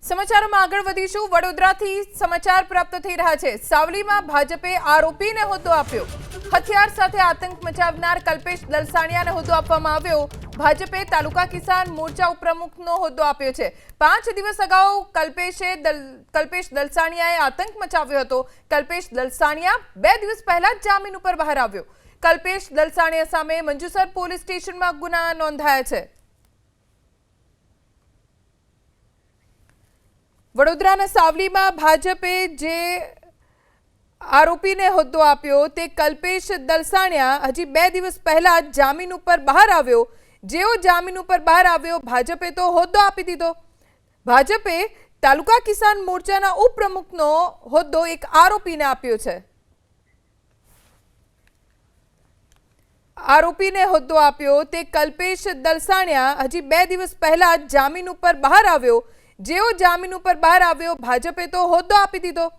સમાચારોમાં આગળ વધીશું। વડોદરાથી સમાચાર પ્રાપ્ત થઈ રહ્યા છે। સાવલીમાં ભાજપે આરોપીને હોદ્દો આપ્યો। હથિયાર સાથે આતંક મચાવનાર કલ્પેશ દલસાણિયાને હોદ્દો આપવામાં આવ્યો। ભાજપે તાલુકા કિસાન મોરચા ઉપપ્રમુખનો હોદ્દો આપ્યો છે। 5 દિવસ અગાઉ કલ્પેશ દલસાણિયાએ આતંક મચાવ્યો હતો। કલ્પેશ દલસાણિયા 2 દિવસ પહેલા જ જામીન ઉપર બહાર આવ્યો। કલ્પેશ દલસાણિયા સામે મંજુસર પોલીસ સ્ટેશનમાં ગુના નોંધાયા છે। વડોદરાના સાવલીમાં ભાજપે જે આરોપીને હોદ્દો આપ્યો તે કલ્પેશ દલસાણિયા હજી 2 દિવસ પહેલા જામીન ઉપર બહાર આવ્યો। જેવો જામીન ઉપર બહાર આવ્યો ભાજપે તો હોદ્દો આપી દીધો। ભાજપે તાલુકા કિસાન મોરચાના ઉપપ્રમુખનો હોદ્દો એક આરોપીને આપ્યો છે। આરોપીને હોદ્દો આપ્યો તે કલ્પેશ દલસાણિયા હજી 2 દિવસ પહેલા જામીન ઉપર બહાર આવ્યો। જેવો જામીન ઉપર બહાર આવ્યો ભાજપે તો હોદ્દો આપી દીધો।